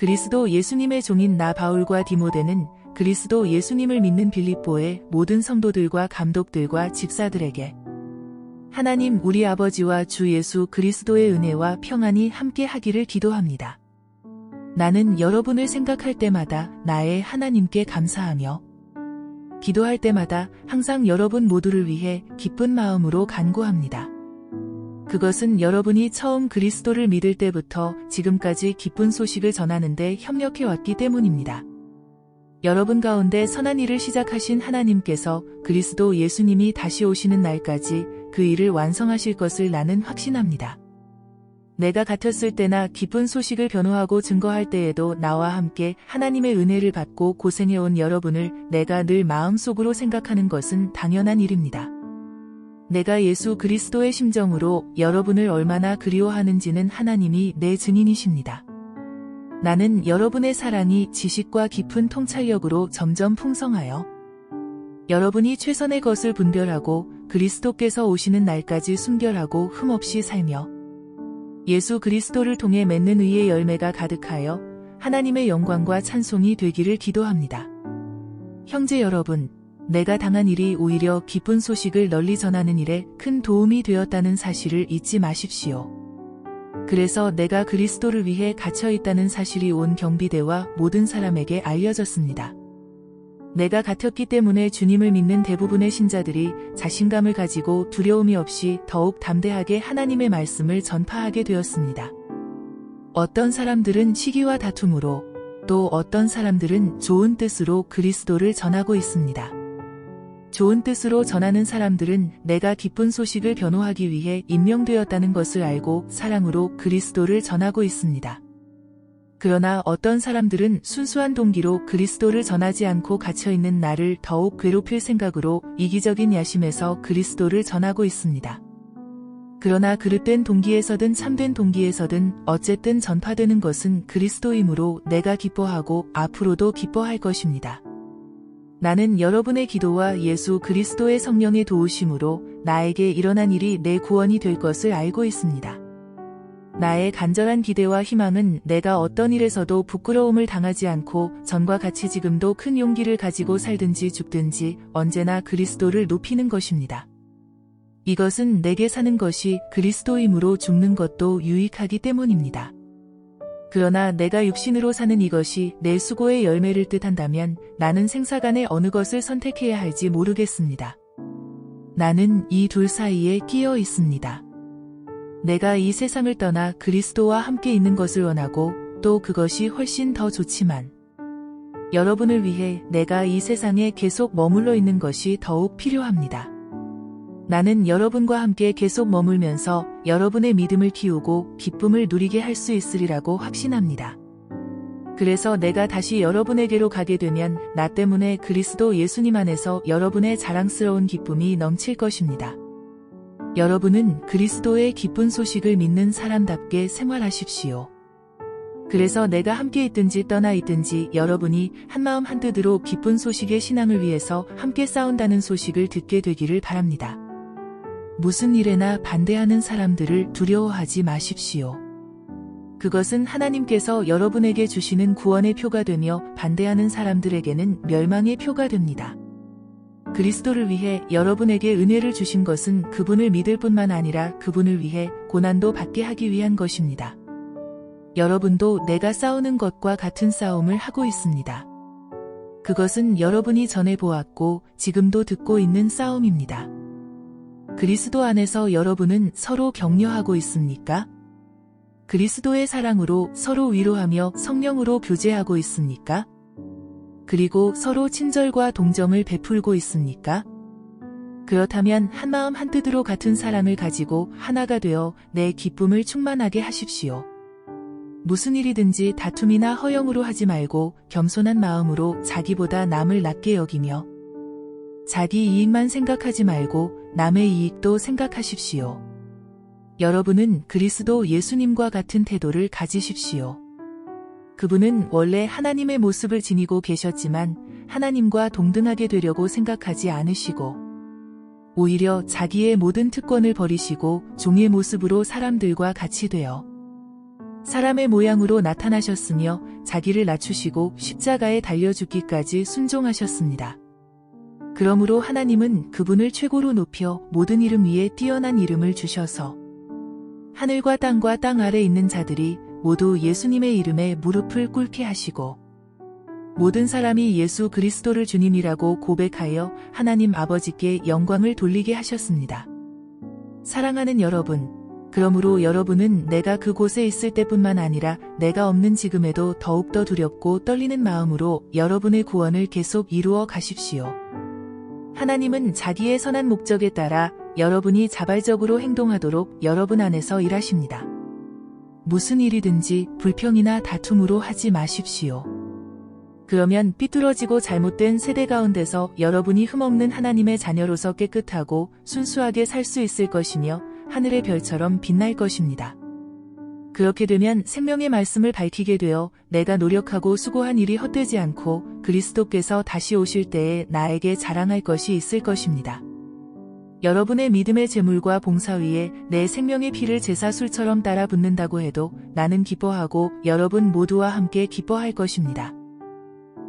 그리스도 예수님의 종인 나 바울과 디모데는 그리스도 예수님을 믿는 빌립보의 모든 성도들과 감독들과 집사들에게 하나님 우리 아버지와 주 예수 그리스도의 은혜와 평안이 함께 하기를 기도합니다. 나는 여러분을 생각할 때마다 나의 하나님께 감사하며 기도할 때마다 항상 여러분 모두를 위해 기쁜 마음으로 간구합니다. 그것은 여러분이 처음 그리스도를 믿을 때부터 지금까지 기쁜 소식을 전하는 데 협력해 왔기 때문입니다. 여러분 가운데 선한 일을 시작하신 하나님께서 그리스도 예수님이 다시 오시는 날까지 그 일을 완성하실 것을 나는 확신합니다. 내가 갇혔을 때나 기쁜 소식을 변호하고 증거할 때에도 나와 함께 하나님의 은혜를 받고 고생해온 여러분을 내가 늘 마음속으로 생각하는 것은 당연한 일입니다. 내가 예수 그리스도의 심정으로 여러분을 얼마나 그리워하는지는 하나님이 내 증인이십니다. 나는 여러분의 사랑이 지식과 깊은 통찰력으로 점점 풍성하여 여러분이 최선의 것을 분별하고 그리스도께서 오시는 날까지 순결하고 흠없이 살며 예수 그리스도를 통해 맺는 의의 열매가 가득하여 하나님의 영광과 찬송이 되기를 기도합니다. 형제 여러분, 내가 당한 일이 오히려 기쁜 소식을 널리 전하는 일에 큰 도움이 되었다는 사실을 잊지 마십시오. 그래서 내가 그리스도를 위해 갇혀 있다는 사실이 온 경비대와 모든 사람에게 알려졌습니다. 내가 갇혔기 때문에 주님을 믿는 대부분의 신자들이 자신감을 가지고 두려움이 없이 더욱 담대하게 하나님의 말씀을 전파하게 되었습니다. 어떤 사람들은 시기와 다툼으로, 또 어떤 사람들은 좋은 뜻으로 그리스도를 전하고 있습니다. 좋은 뜻으로 전하는 사람들은 내가 기쁜 소식을 변호하기 위해 임명되었다는 것을 알고 사랑으로 그리스도를 전하고 있습니다. 그러나 어떤 사람들은 순수한 동기로 그리스도를 전하지 않고 갇혀있는 나를 더욱 괴롭힐 생각으로 이기적인 야심에서 그리스도를 전하고 있습니다. 그러나 그릇된 동기에서든 참된 동기에서든 어쨌든 전파되는 것은 그리스도이므로 내가 기뻐하고 앞으로도 기뻐할 것입니다. 나는 여러분의 기도와 예수 그리스도의 성령의 도우심으로 나에게 일어난 일이 내 구원이 될 것을 알고 있습니다. 나의 간절한 기대와 희망은 내가 어떤 일에서도 부끄러움을 당하지 않고 전과 같이 지금도 큰 용기를 가지고 살든지 죽든지 언제나 그리스도를 높이는 것입니다. 이것은 내게 사는 것이 그리스도이므로 죽는 것도 유익하기 때문입니다. 그러나 내가 육신으로 사는 이것이 내 수고의 열매를 뜻한다면 나는 생사간에 어느 것을 선택해야 할지 모르겠습니다. 나는 이 둘 사이에 끼어 있습니다. 내가 이 세상을 떠나 그리스도와 함께 있는 것을 원하고 또 그것이 훨씬 더 좋지만 여러분을 위해 내가 이 세상에 계속 머물러 있는 것이 더욱 필요합니다. 나는 여러분과 함께 계속 머물면서 여러분의 믿음을 키우고 기쁨을 누리게 할 수 있으리라고 확신합니다. 그래서 내가 다시 여러분에게로 가게 되면 나 때문에 그리스도 예수님 안에서 여러분의 자랑스러운 기쁨이 넘칠 것입니다. 여러분은 그리스도의 기쁜 소식을 믿는 사람답게 생활하십시오. 그래서 내가 함께 있든지 떠나 있든지 여러분이 한마음 한뜻으로 기쁜 소식의 신앙을 위해서 함께 싸운다는 소식을 듣게 되기를 바랍니다. 무슨 일에나 반대하는 사람들을 두려워하지 마십시오. 그것은 하나님께서 여러분에게 주시는 구원의 표가 되며 반대하는 사람들에게는 멸망의 표가 됩니다. 그리스도를 위해 여러분에게 은혜를 주신 것은 그분을 믿을 뿐만 아니라 그분을 위해 고난도 받게 하기 위한 것입니다. 여러분도 내가 싸우는 것과 같은 싸움을 하고 있습니다. 그것은 여러분이 전에 보았고 지금도 듣고 있는 싸움입니다. 그리스도 안에서 여러분은 서로 격려하고 있습니까? 그리스도의 사랑으로 서로 위로하며 성령으로 교제하고 있습니까? 그리고 서로 친절과 동정을 베풀고 있습니까? 그렇다면 한마음 한뜻으로 같은 사랑을 가지고 하나가 되어 내 기쁨을 충만하게 하십시오. 무슨 일이든지 다툼이나 허영으로 하지 말고 겸손한 마음으로 자기보다 남을 낮게 여기며 자기 이익만 생각하지 말고 남의 이익도 생각하십시오. 여러분은 그리스도 예수님과 같은 태도를 가지십시오. 그분은 원래 하나님의 모습을 지니고 계셨지만 하나님과 동등하게 되려고 생각하지 않으시고 오히려 자기의 모든 특권을 버리시고 종의 모습으로 사람들과 같이 되어 사람의 모양으로 나타나셨으며 자기를 낮추시고 십자가에 달려 죽기까지 순종하셨습니다. 그러므로 하나님은 그분을 최고로 높여 모든 이름 위에 뛰어난 이름을 주셔서 하늘과 땅 아래 있는 자들이 모두 예수님의 이름에 무릎을 꿇게 하시고 모든 사람이 예수 그리스도를 주님이라고 고백하여 하나님 아버지께 영광을 돌리게 하셨습니다. 사랑하는 여러분, 그러므로 여러분은 내가 그곳에 있을 때뿐만 아니라 내가 없는 지금에도 더욱더 두렵고 떨리는 마음으로 여러분의 구원을 계속 이루어 가십시오. 하나님은 자기의 선한 목적에 따라 여러분이 자발적으로 행동하도록 여러분 안에서 일하십니다. 무슨 일이든지 불평이나 다툼으로 하지 마십시오. 그러면 삐뚤어지고 잘못된 세대 가운데서 여러분이 흠없는 하나님의 자녀로서 깨끗하고 순수하게 살 수 있을 것이며 하늘의 별처럼 빛날 것입니다. 그렇게 되면 생명의 말씀을 밝히게 되어 내가 노력하고 수고한 일이 헛되지 않고 그리스도께서 다시 오실 때에 나에게 자랑할 것이 있을 것입니다. 여러분의 믿음의 제물과 봉사 위에 내 생명의 피를 제사술처럼 따라 붓는다고 해도 나는 기뻐하고 여러분 모두와 함께 기뻐할 것입니다.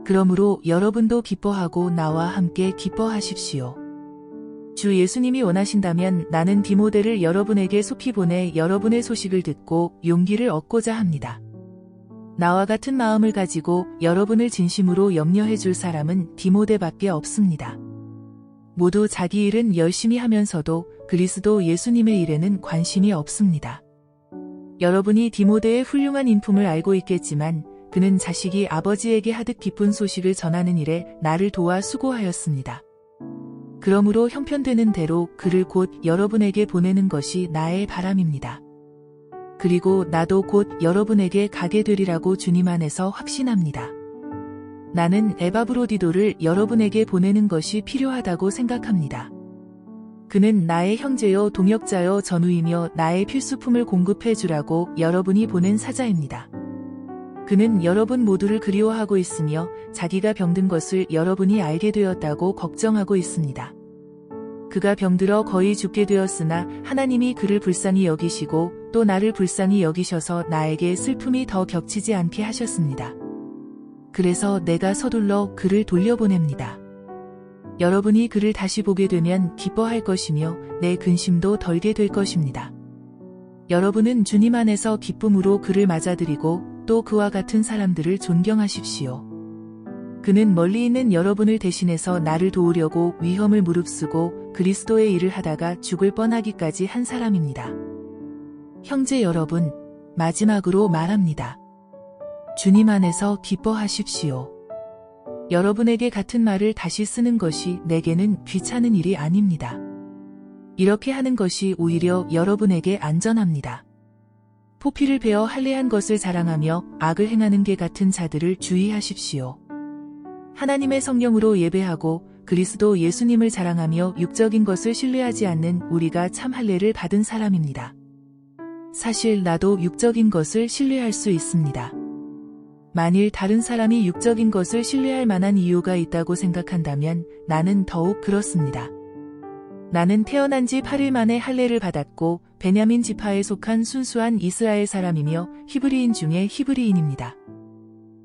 그러므로 여러분도 기뻐하고 나와 함께 기뻐하십시오. 주 예수님이 원하신다면 나는 디모데를 여러분에게 속히 보내 여러분의 소식을 듣고 용기를 얻고자 합니다. 나와 같은 마음을 가지고 여러분을 진심으로 염려해 줄 사람은 디모데밖에 없습니다. 모두 자기 일은 열심히 하면서도 그리스도 예수님의 일에는 관심이 없습니다. 여러분이 디모데의 훌륭한 인품을 알고 있겠지만 그는 자식이 아버지에게 하듯 기쁜 소식을 전하는 일에 나를 도와 수고하였습니다. 그러므로 형편되는 대로 그를 곧 여러분에게 보내는 것이 나의 바람입니다. 그리고 나도 곧 여러분에게 가게 되리라고 주님 안에서 확신합니다. 나는 에바브로디도를 여러분에게 보내는 것이 필요하다고 생각합니다. 그는 나의 형제요 동역자요 전우이며 나의 필수품을 공급해 주라고 여러분이 보낸 사자입니다. 그는 여러분 모두를 그리워하고 있으며 자기가 병든 것을 여러분이 알게 되었다고 걱정하고 있습니다. 그가 병들어 거의 죽게 되었으나 하나님이 그를 불쌍히 여기시고 또 나를 불쌍히 여기셔서 나에게 슬픔이 더 겹치지 않게 하셨습니다. 그래서 내가 서둘러 그를 돌려보냅니다. 여러분이 그를 다시 보게 되면 기뻐할 것이며 내 근심도 덜게 될 것입니다. 여러분은 주님 안에서 기쁨으로 그를 맞아들이고 또 그와 같은 사람들을 존경하십시오. 그는 멀리 있는 여러분을 대신해서 나를 도우려고 위험을 무릅쓰고 그리스도의 일을 하다가 죽을 뻔하기까지 한 사람입니다. 형제 여러분, 마지막으로 말합니다. 주님 안에서 기뻐하십시오. 여러분에게 같은 말을 다시 쓰는 것이 내게는 귀찮은 일이 아닙니다. 이렇게 하는 것이 오히려 여러분에게 안전합니다. 포피를 베어 할례한 것을 자랑하며 악을 행하는 개 같은 자들을 주의하십시오. 하나님의 성령으로 예배하고 그리스도 예수님을 자랑하며 육적인 것을 신뢰하지 않는 우리가 참 할례를 받은 사람입니다. 사실 나도 육적인 것을 신뢰할 수 있습니다. 만일 다른 사람이 육적인 것을 신뢰할 만한 이유가 있다고 생각한다면 나는 더욱 그렇습니다. 나는 태어난 지 8일 만에 할례를 받았고 베냐민 지파에 속한 순수한 이스라엘 사람이며 히브리인 중에 히브리인입니다.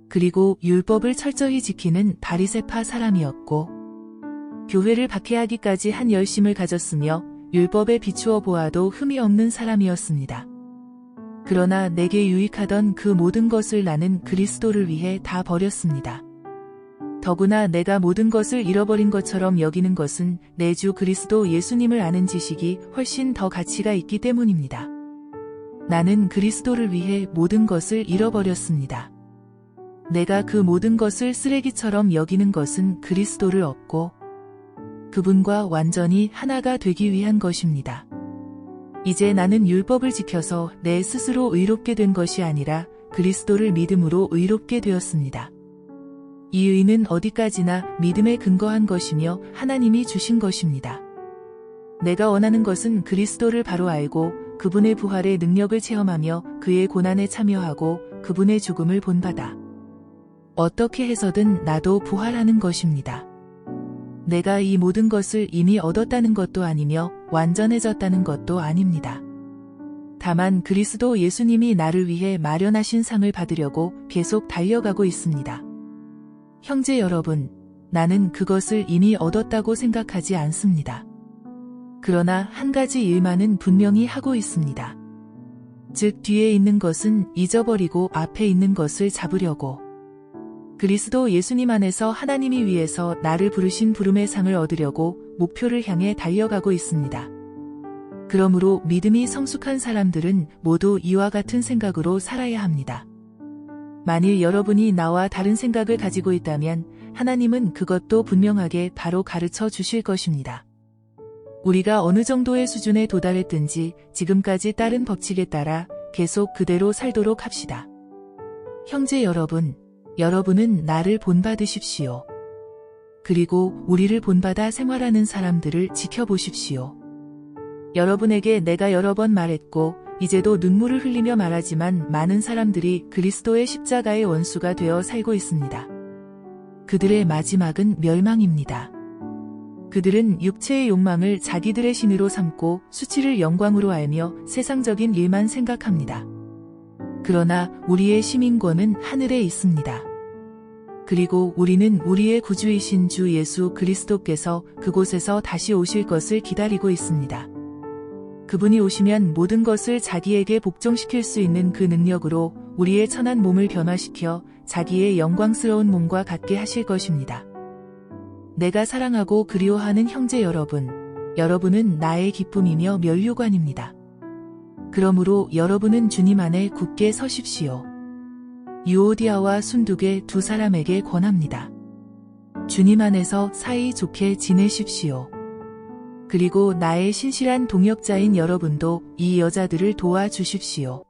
그리고 율법을 철저히 지키는 바리새파 사람이었고 교회를 박해하기까지 한 열심을 가졌으며 율법에 비추어 보아도 흠이 없는 사람이었습니다. 그러나 내게 유익하던 그 모든 것을 나는 그리스도를 위해 다 버렸습니다. 더구나 내가 모든 것을 잃어버린 것처럼 여기는 것은 내 주 그리스도 예수님을 아는 지식이 훨씬 더 가치가 있기 때문입니다. 나는 그리스도를 위해 모든 것을 잃어버렸습니다. 내가 그 모든 것을 쓰레기처럼 여기는 것은 그리스도를 얻고 그분과 완전히 하나가 되기 위한 것입니다. 이제 나는 율법을 지켜서 내 스스로 의롭게 된 것이 아니라 그리스도를 믿음으로 의롭게 되었습니다. 이 의는 어디까지나 믿음에 근거한 것이며 하나님이 주신 것입니다. 내가 원하는 것은 그리스도를 바로 알고 그분의 부활의 능력을 체험하며 그의 고난에 참여하고 그분의 죽음을 본받아 어떻게 해서든 나도 부활하는 것입니다. 내가 이 모든 것을 이미 얻었다는 것도 아니며 완전해졌다는 것도 아닙니다. 다만 그리스도 예수님이 나를 위해 마련하신 상을 받으려고 계속 달려가고 있습니다. 형제 여러분, 나는 그것을 이미 얻었다고 생각하지 않습니다. 그러나 한 가지 일만은 분명히 하고 있습니다. 즉 뒤에 있는 것은 잊어버리고 앞에 있는 것을 잡으려고. 그리스도 예수님 안에서 하나님이 위해서 나를 부르신 부름의 상을 얻으려고 목표를 향해 달려가고 있습니다. 그러므로 믿음이 성숙한 사람들은 모두 이와 같은 생각으로 살아야 합니다. 만일 여러분이 나와 다른 생각을 가지고 있다면 하나님은 그것도 분명하게 바로 가르쳐 주실 것입니다. 우리가 어느 정도의 수준에 도달했든지 지금까지 따른 법칙에 따라 계속 그대로 살도록 합시다. 형제 여러분, 여러분은 나를 본받으십시오. 그리고 우리를 본받아 생활하는 사람들을 지켜보십시오. 여러분에게 내가 여러 번 말했고 이제도 눈물을 흘리며 말하지만 많은 사람들이 그리스도의 십자가의 원수가 되어 살고 있습니다. 그들의 마지막은 멸망입니다. 그들은 육체의 욕망을 자기들의 신으로 삼고 수치를 영광으로 알며 세상적인 일만 생각합니다. 그러나 우리의 시민권은 하늘에 있습니다. 그리고 우리는 우리의 구주이신 주 예수 그리스도께서 그곳에서 다시 오실 것을 기다리고 있습니다. 그분이 오시면 모든 것을 자기에게 복종시킬 수 있는 그 능력으로 우리의 천한 몸을 변화시켜 자기의 영광스러운 몸과 같게 하실 것입니다. 내가 사랑하고 그리워하는 형제 여러분, 여러분은 나의 기쁨이며 면류관입니다. 그러므로 여러분은 주님 안에 굳게 서십시오. 유오디아와 순두계 두 사람에게 권합니다. 주님 안에서 사이 좋게 지내십시오. 그리고 나의 신실한 동역자인 여러분도 이 여자들을 도와주십시오.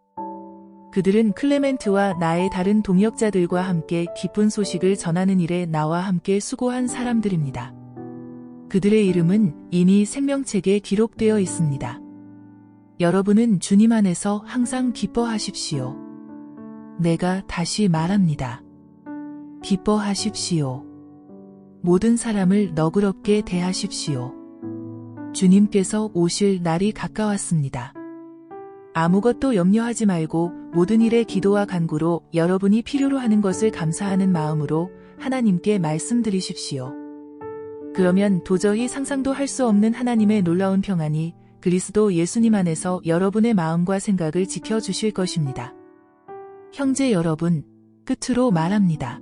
그들은 클레멘트와 나의 다른 동역자들과 함께 기쁜 소식을 전하는 일에 나와 함께 수고한 사람들입니다. 그들의 이름은 이미 생명책에 기록되어 있습니다. 여러분은 주님 안에서 항상 기뻐하십시오. 내가 다시 말합니다. 기뻐하십시오. 모든 사람을 너그럽게 대하십시오. 주님께서 오실 날이 가까웠습니다. 아무것도 염려하지 말고 모든 일에 기도와 간구로 여러분이 필요로 하는 것을 감사하는 마음으로 하나님께 말씀드리십시오. 그러면 도저히 상상도 할 수 없는 하나님의 놀라운 평안이 그리스도 예수님 안에서 여러분의 마음과 생각을 지켜주실 것입니다. 형제 여러분, 끝으로 말합니다.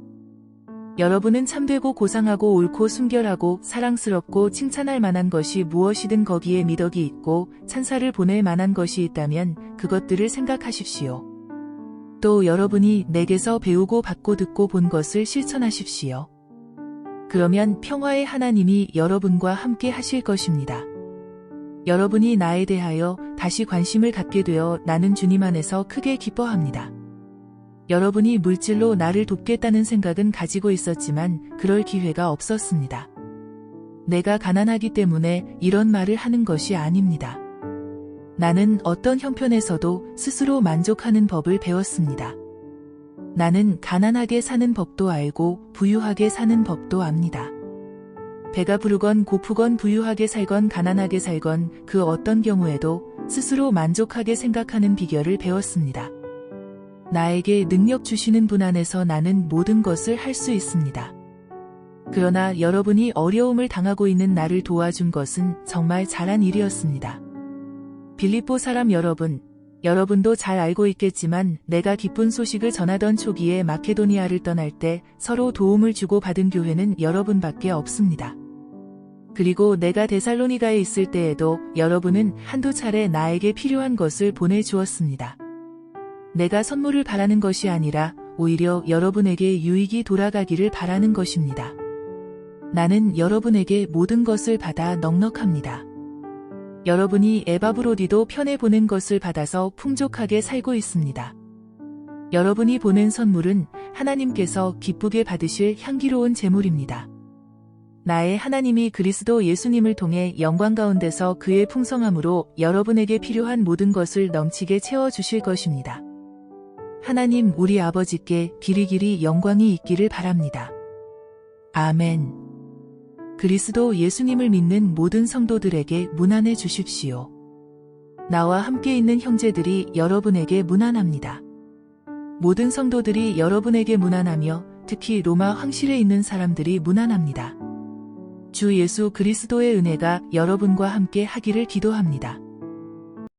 여러분은 참되고 고상하고 옳고 순결하고 사랑스럽고 칭찬할 만한 것이 무엇이든 거기에 미덕이 있고 찬사를 보낼 만한 것이 있다면 그것들을 생각하십시오. 또 여러분이 내게서 배우고 받고 듣고 본 것을 실천하십시오. 그러면 평화의 하나님이 여러분과 함께 하실 것입니다. 여러분이 나에 대하여 다시 관심을 갖게 되어 나는 주님 안에서 크게 기뻐합니다. 여러분이 물질로 나를 돕겠다는 생각은 가지고 있었지만 그럴 기회가 없었습니다. 내가 가난하기 때문에 이런 말을 하는 것이 아닙니다. 나는 어떤 형편에서도 스스로 만족하는 법을 배웠습니다. 나는 가난하게 사는 법도 알고 부유하게 사는 법도 압니다. 배가 부르건 고프건 부유하게 살건 가난하게 살건 그 어떤 경우에도 스스로 만족하게 생각하는 비결을 배웠습니다. 나에게 능력 주시는 분 안에서 나는 모든 것을 할 수 있습니다. 그러나 여러분이 어려움을 당하고 있는 나를 도와준 것은 정말 잘한 일이었습니다. 빌립보 사람 여러분, 여러분도 잘 알고 있겠지만 내가 기쁜 소식을 전하던 초기에 마케도니아를 떠날 때 서로 도움을 주고 받은 교회는 여러분밖에 없습니다. 그리고 내가 데살로니가에 있을 때에도 여러분은 한두 차례 나에게 필요한 것을 보내주었습니다. 내가 선물을 바라는 것이 아니라 오히려 여러분에게 유익이 돌아가기를 바라는 것입니다. 나는 여러분에게 모든 것을 받아 넉넉합니다. 여러분이 에바브로디도 편에 보낸 것을 받아서 풍족하게 살고 있습니다. 여러분이 보낸 선물은 하나님께서 기쁘게 받으실 향기로운 제물입니다. 나의 하나님이 그리스도 예수님을 통해 영광 가운데서 그의 풍성함으로 여러분에게 필요한 모든 것을 넘치게 채워주실 것입니다. 하나님 우리 아버지께 길이길이 영광이 있기를 바랍니다. 아멘. 그리스도 예수님을 믿는 모든 성도들에게 문안해 주십시오. 나와 함께 있는 형제들이 여러분에게 문안합니다. 모든 성도들이 여러분에게 문안하며 특히 로마 황실에 있는 사람들이 문안합니다. 주 예수 그리스도의 은혜가 여러분과 함께 하기를 기도합니다.